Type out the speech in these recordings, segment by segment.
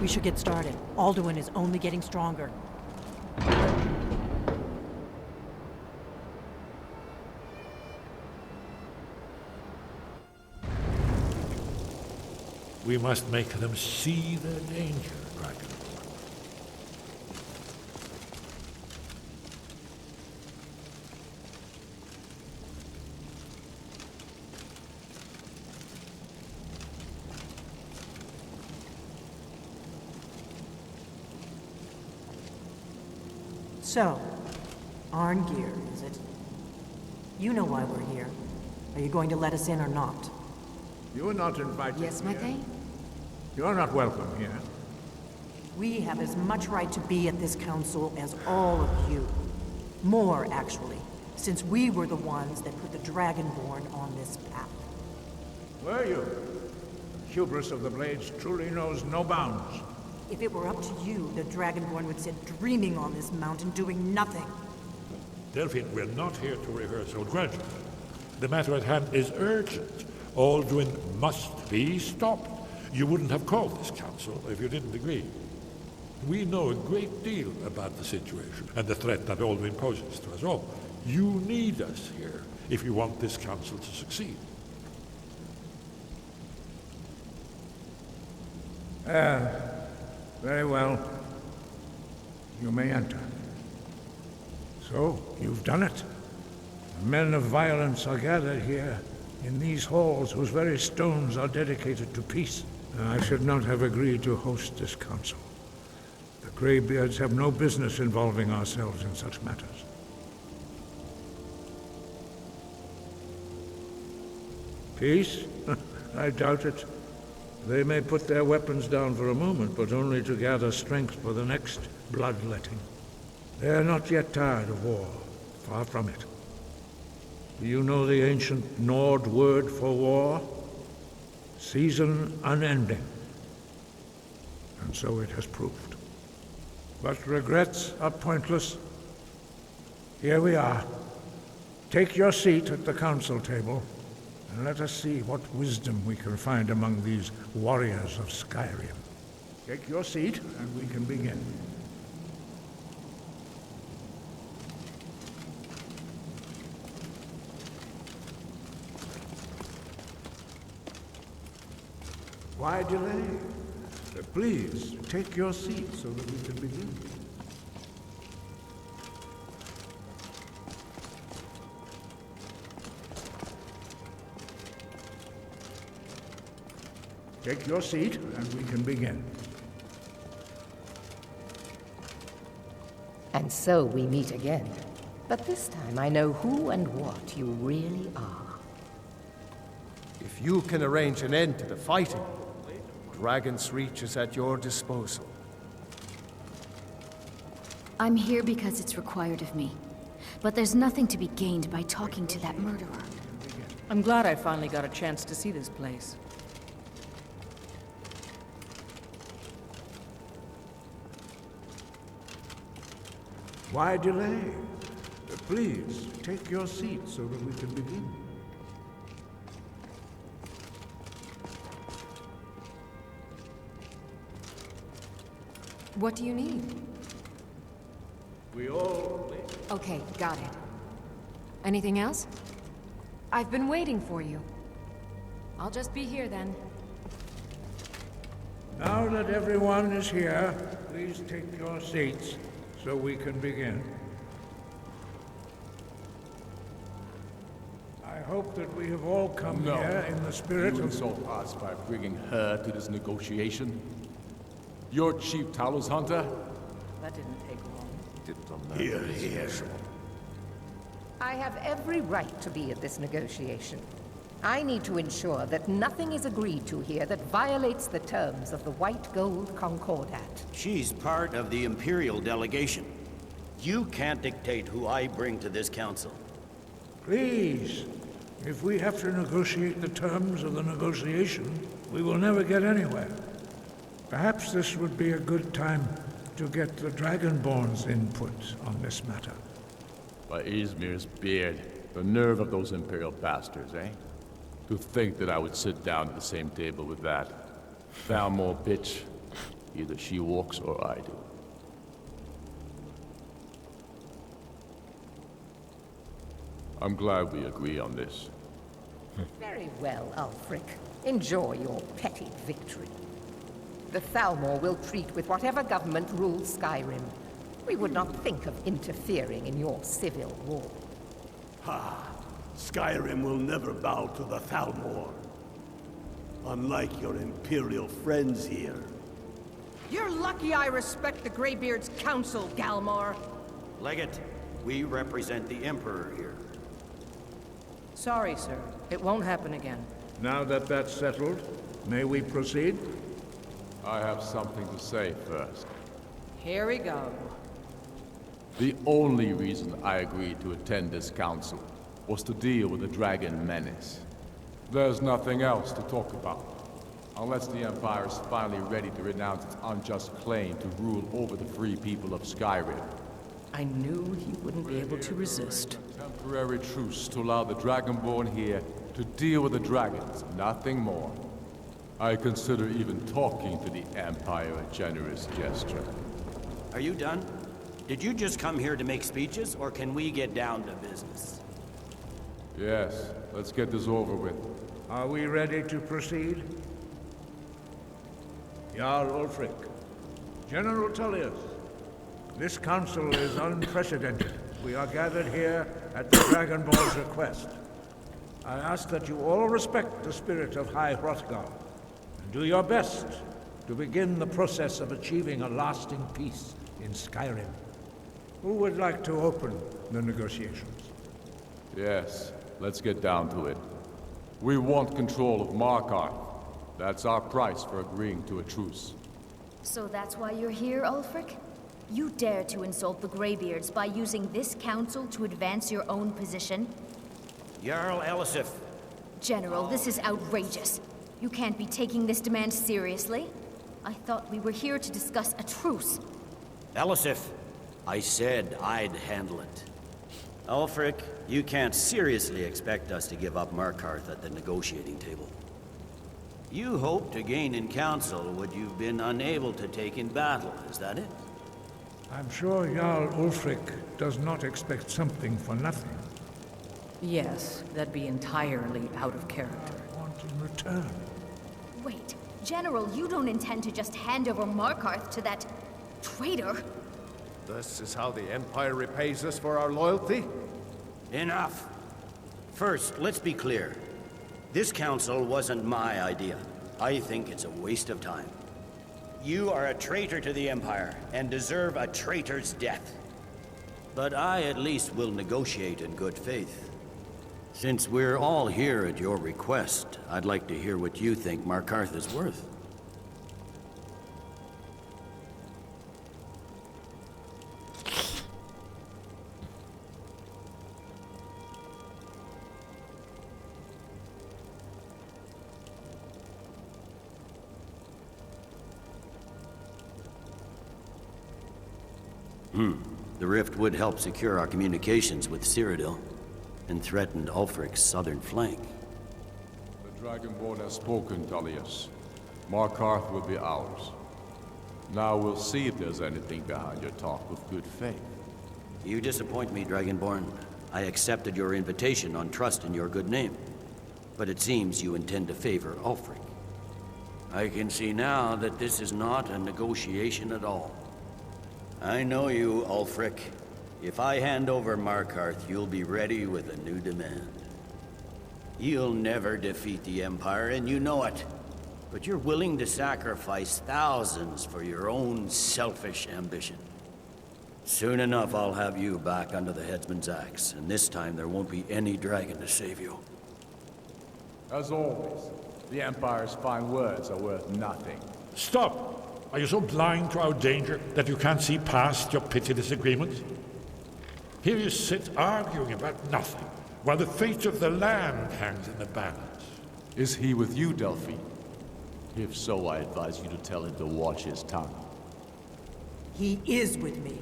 We should get started. Alduin is only getting stronger. We must make them see their danger, Dragonborn. So, Arngeir, is it? You know why we're here. Are you going to let us in or not? You are not invited. Yes, my here. thane? You are not welcome here. We have as much right to be at this council as all of you. More, actually, since we were the ones that put the Dragonborn on this path. Were you? The hubris of the Blades truly knows no bounds. If it were up to you, the Dragonborn would sit dreaming on this mountain doing nothing. Delphine, we're not here to rehearse old grudges. The matter at hand is urgent. Alduin must be stopped. You wouldn't have called this council if you didn't agree. We know a great deal about the situation and the threat that Alduin poses to us all. You need us here if you want this council to succeed. Very well. You may enter. So, you've done it. Men of violence are gathered here, in these halls whose very stones are dedicated to peace. I should not have agreed to host this council. The Greybeards have no business involving ourselves in such matters. Peace? I doubt it. They may put their weapons down for a moment, but only to gather strength for the next bloodletting. They are not yet tired of war. Far from it. Do you know the ancient Nord word for war? Season unending. And so it has proved. But regrets are pointless. Here we are. Take your seat at the council table, and let us see what wisdom we can find among these warriors of Skyrim. Take your seat, and we can begin. Why delay? Please, take your seat so that we can begin. Take your seat, and we can begin. And so we meet again. But this time I know who and what you really are. If you can arrange an end to the fighting, Dragon's Reach is at your disposal. I'm here because it's required of me. But there's nothing to be gained by talking to that murderer. I'm glad I finally got a chance to see this place. Why delay? Please, take your seat so that we can begin. What do you need? We all... Okay, got it. Anything else? I've been waiting for you. I'll just be here then. Now that everyone is here, please take your seats so we can begin. I hope that we have all come here in the spirit You of... insult us by bringing her to this negotiation? Your chief Talos hunter? That didn't take long. Here. I have every right to be at this negotiation. I need to ensure that nothing is agreed to here that violates the terms of the White Gold Concordat. She's part of the Imperial delegation. You can't dictate who I bring to this council. Please, if we have to negotiate the terms of the negotiation, we will never get anywhere. Perhaps this would be a good time to get the Dragonborn's input on this matter. By Izmir's beard, the nerve of those Imperial bastards, eh? To think that I would sit down at the same table with that Thalmor bitch. Either she walks or I do. I'm glad we agree on this. Very well, Ulfric. Enjoy your petty victory. The Thalmor will treat with whatever government rules Skyrim. We would not think of interfering in your civil war. Ha! Skyrim will never bow to the Thalmor. Unlike your Imperial friends here. You're lucky I respect the Greybeard's counsel, Galmar. Legate, we represent the Emperor here. Sorry, sir. It won't happen again. Now that that's settled, may we proceed? I have something to say first. Here we go. The only reason I agreed to attend this council was to deal with the dragon menace. There's nothing else to talk about. Unless the Empire is finally ready to renounce its unjust claim to rule over the free people of Skyrim. I knew he wouldn't be able to resist. Temporary truce to allow the Dragonborn here to deal with the dragons, nothing more. I consider even talking to the Empire a generous gesture. Are you done? Did you just come here to make speeches, or can we get down to business? Yes, let's get this over with. Are we ready to proceed? Jarl Ulfric, General Tullius, this council is unprecedented. We are gathered here at the Dragonborn's request. I ask that you all respect the spirit of High Hrothgar, and do your best to begin the process of achieving a lasting peace in Skyrim. Who would like to open the negotiations? Yes, let's get down to it. We want control of Markarth. That's our price for agreeing to a truce. So that's why you're here, Ulfric? You dare to insult the Greybeards by using this council to advance your own position? Jarl Elisif. General, this is outrageous. You can't be taking this demand seriously. I thought we were here to discuss a truce. Elisif, I said I'd handle it. Ulfric, you can't seriously expect us to give up Markarth at the negotiating table. You hoped to gain in council what you've been unable to take in battle, is that it? I'm sure Jarl Ulfric does not expect something for nothing. Yes, that'd be entirely out of character. I want in return. Wait, General, you don't intend to just hand over Markarth to that traitor? This is how the Empire repays us for our loyalty? Enough. First, let's be clear. This council wasn't my idea. I think it's a waste of time. You are a traitor to the Empire, and deserve a traitor's death. But I at least will negotiate in good faith. Since we're all here at your request, I'd like to hear what you think Markarth is worth. The rift would help secure our communications with Cyrodiil, and threatened Ulfric's southern flank. The Dragonborn has spoken, Tullius. Markarth will be ours. Now we'll see if there's anything behind your talk with good faith. You disappoint me, Dragonborn. I accepted your invitation on trust in your good name. But it seems you intend to favor Ulfric. I can see now that this is not a negotiation at all. I know you, Ulfric. If I hand over Markarth, you'll be ready with a new demand. You'll never defeat the Empire, and you know it. But you're willing to sacrifice thousands for your own selfish ambition. Soon enough, I'll have you back under the headsman's axe, and this time there won't be any dragon to save you. As always, the Empire's fine words are worth nothing. Stop! Are you so blind to our danger that you can't see past your petty disagreements? Here you sit arguing about nothing, while the fate of the land hangs in the balance. Is he with you, Delphine? If so, I advise you to tell him to watch his tongue. He is with me.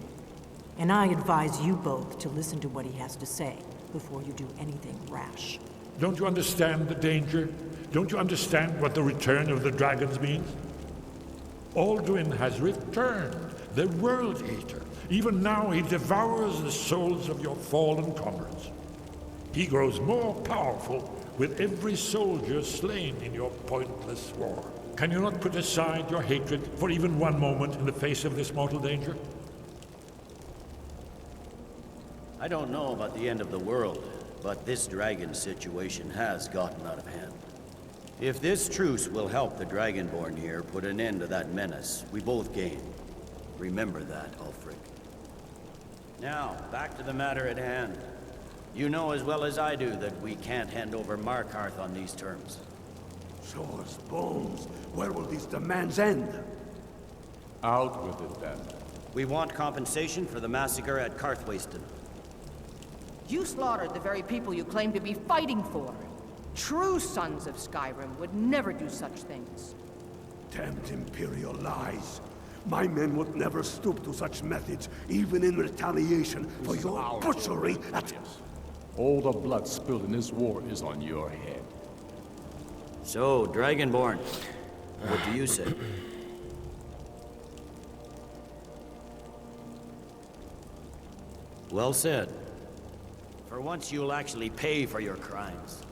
And I advise you both to listen to what he has to say before you do anything rash. Don't you understand the danger? Don't you understand what the return of the dragons means? Alduin has returned, the World Eater. Even now he devours the souls of your fallen comrades. He grows more powerful with every soldier slain in your pointless war. Can you not put aside your hatred for even one moment in the face of this mortal danger? I don't know about the end of the world, but this dragon situation has gotten out of hand. If this truce will help the Dragonborn here put an end to that menace, we both gain. Remember that, Ulfric. Now, back to the matter at hand. You know as well as I do that we can't hand over Markarth on these terms. Swords, bones, where will these demands end? Out with it, then. We want compensation for the massacre at Karthwasten. You slaughtered the very people you claim to be fighting for. True sons of Skyrim would never do such things. Damned Imperial lies. My men would never stoop to such methods, even in retaliation for your butchery at... All the blood spilled in this war is on your head. So, Dragonborn, what do you say? Well said. For once you'll actually pay for your crimes.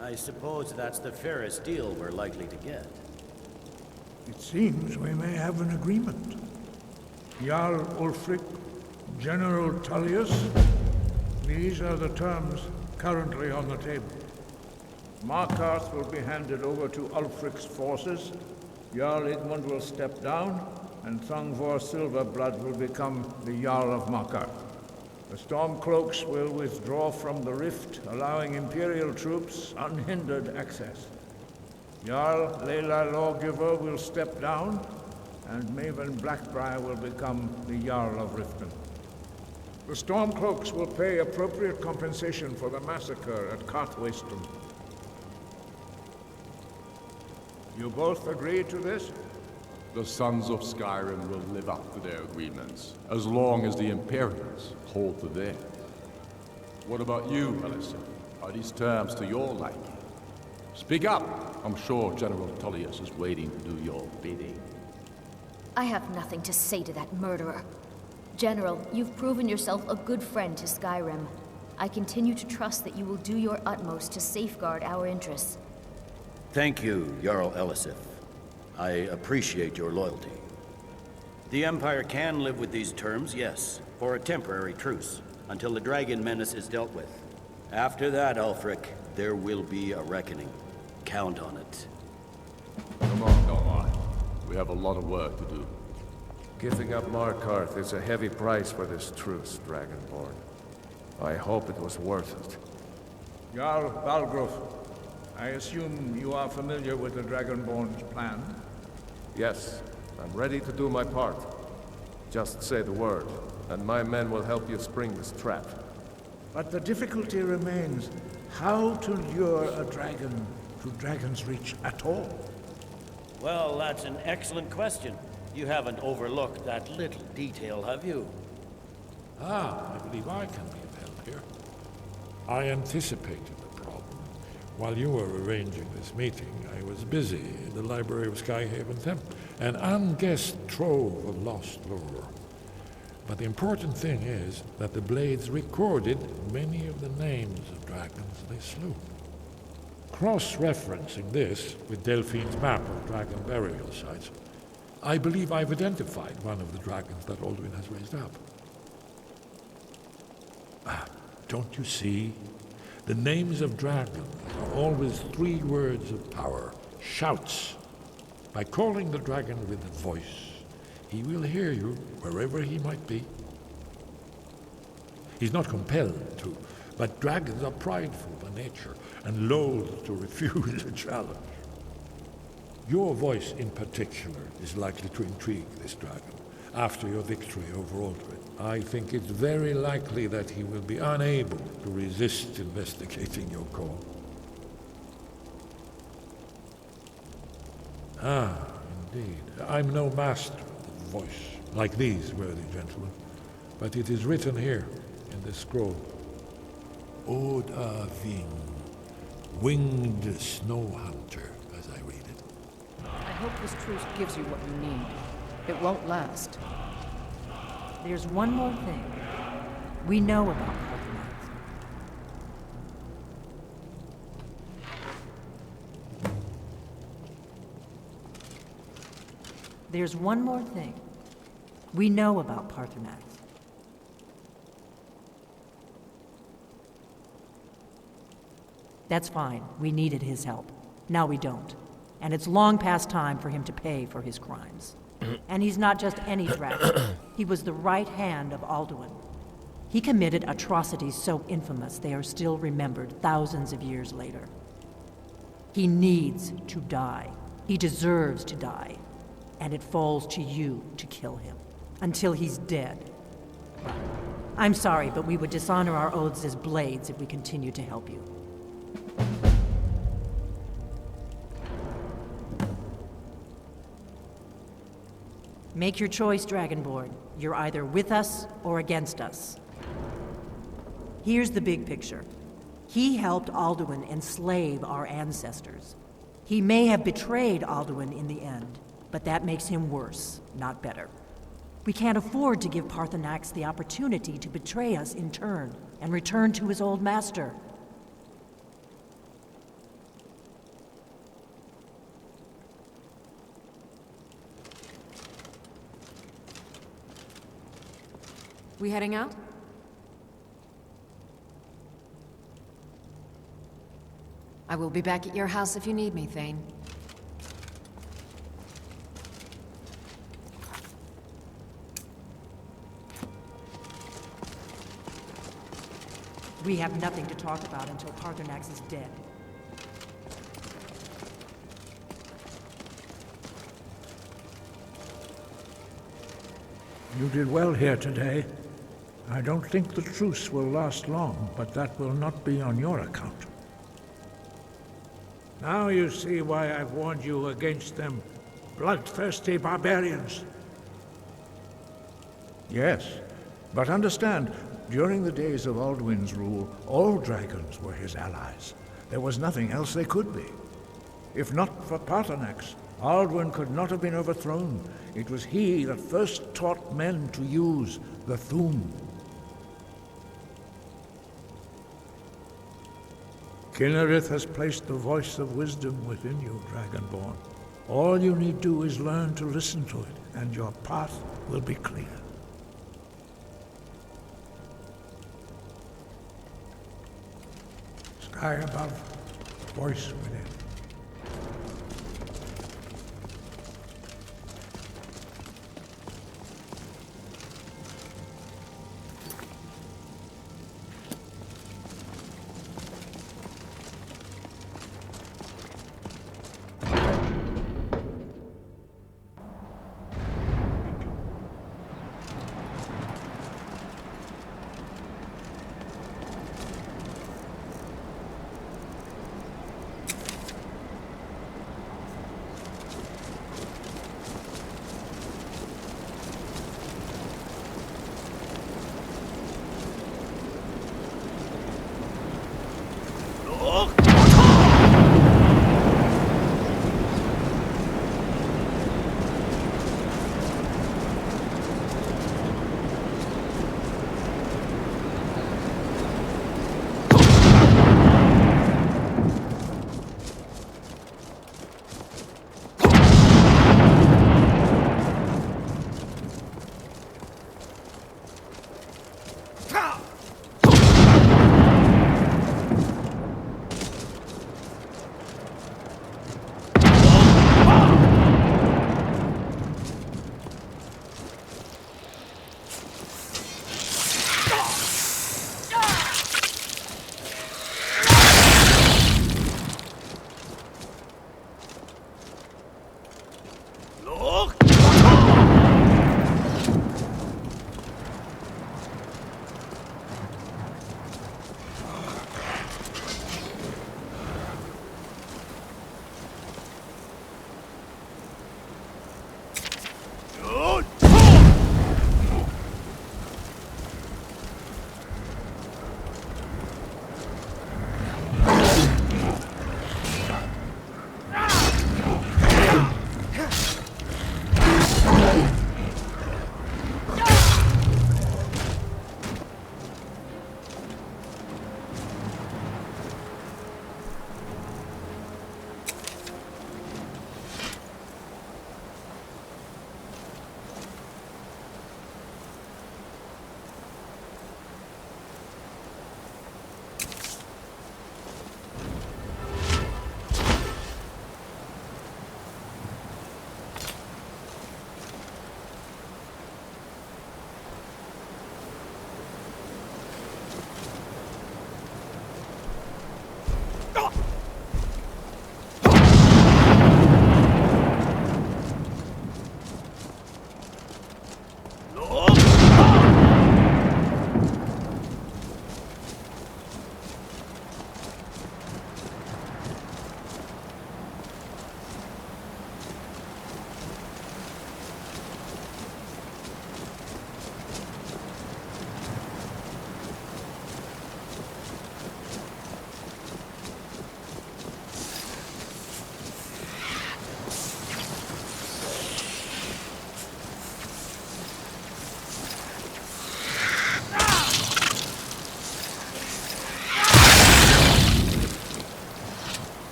I suppose that's the fairest deal we're likely to get. It seems we may have an agreement. Jarl Ulfric, General Tullius, these are the terms currently on the table. Markarth will be handed over to Ulfric's forces, Jarl Igmund will step down, and Thungvor Silverblood will become the Jarl of Markarth. The Stormcloaks will withdraw from the rift, allowing Imperial troops unhindered access. Jarl Leila Lawgiver will step down, and Maven Blackbriar will become the Jarl of Riften. The Stormcloaks will pay appropriate compensation for the massacre at Karthwasten. You both agree to this? The Sons of Skyrim will live up to their agreements, as long as the Imperials hold to theirs. What about you, Melissa? Are these terms to your liking? Speak up! I'm sure General Tullius is waiting to do your bidding. I have nothing to say to that murderer. General, you've proven yourself a good friend to Skyrim. I continue to trust that you will do your utmost to safeguard our interests. Thank you, Jarl Elisif. I appreciate your loyalty. The Empire can live with these terms, yes, for a temporary truce, until the dragon menace is dealt with. After that, Ulfric, there will be a reckoning. Count on it. Come on. We have a lot of work to do. Giving up Markarth is a heavy price for this truce, Dragonborn. I hope it was worth it. Jarl Balgruf, I assume you are familiar with the Dragonborn's plan? Yes, I'm ready to do my part. Just say the word, and my men will help you spring this trap. But the difficulty remains how to lure a dragon to Dragon's Reach at all. Well, that's an excellent question. You haven't overlooked that little detail, have you? I believe I can be of help here. I anticipated the problem. While you were arranging this meeting, I was busy in the library of Skyhaven Temple, an unguessed trove of lost lore. But the important thing is that the Blades recorded many of the names of dragons they slew. Cross-referencing this with Delphine's map of dragon burial sites, I believe I've identified one of the dragons that Alduin has raised up. Don't you see? The names of dragons are always 3 words of power, shouts. By calling the dragon with a voice, he will hear you wherever he might be. He's not compelled to, but dragons are prideful by nature and loath to refuse a challenge. Your voice in particular is likely to intrigue this dragon after your victory over Alduin. I think it's very likely that he will be unable to resist investigating your call. Indeed. I'm no master of the voice, like these worthy gentlemen, but it is written here in this scroll. Oda Ving, winged snow hunter, as I read it. I hope this truce gives you what you need. It won't last. There's one more thing. We know about Parthenax. There's one more thing. We know about Parthenax. That's fine. We needed his help. Now we don't. And it's long past time for him to pay for his crimes. And he's not just any dragon. He was the right hand of Alduin. He committed atrocities so infamous they are still remembered thousands of years later. He needs to die. He deserves to die. And it falls to you to kill him. Until he's dead. Well, I'm sorry, but we would dishonor our oaths as blades if we continued to help you. Make your choice, Dragonborn. You're either with us or against us. Here's the big picture. He helped Alduin enslave our ancestors. He may have betrayed Alduin in the end, but that makes him worse, not better. We can't afford to give Parthenax the opportunity to betray us in turn and return to his old master. We heading out? I will be back at your house if you need me, Thane. We have nothing to talk about until Parthenax is dead. You did well here today. I don't think the truce will last long, but that will not be on your account. Now you see why I've warned you against them bloodthirsty barbarians. Yes, but understand, during the days of Alduin's rule, all dragons were his allies. There was nothing else they could be. If not for Parthenax, Alduin could not have been overthrown. It was he that first taught men to use the Thu'um. Kinnerith has placed the voice of wisdom within you, Dragonborn. All you need do is learn to listen to it, and your path will be clear. Sky above, voice within.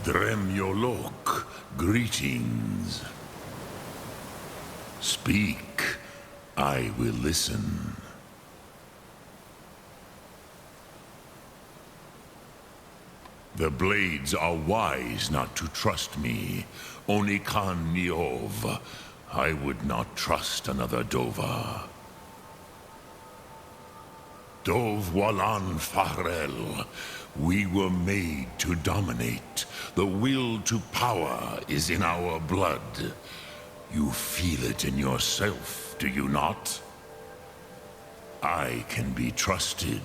Dremyolok, greetings. Speak, I will listen. The Blades are wise not to trust me. Onikan Niov. I would not trust another Dova. Dov Walan Farel. We were made to dominate. The will to power is in our blood. You feel it in yourself, do you not? I can be trusted.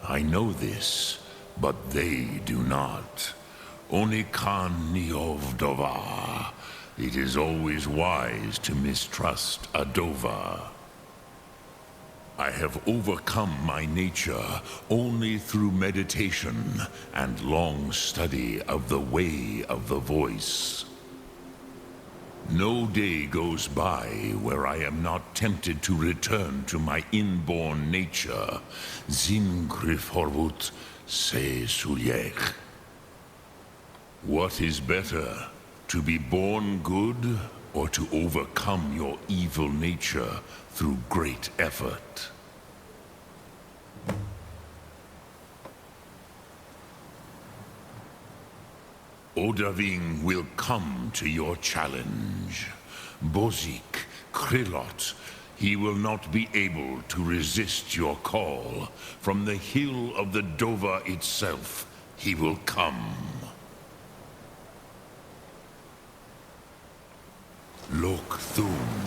I know this. But they do not. Onikan Niov Dova. It is always wise to mistrust a Dova. I have overcome my nature only through meditation and long study of the way of the voice. No day goes by where I am not tempted to return to my inborn nature. Zimgrifhorvut Se Sulyech. What is better, to be born good or to overcome your evil nature through great effort? Odaving will come to your challenge. Bozik, Krillot, he will not be able to resist your call. From the hill of the Dova itself, he will come. Lok Thum.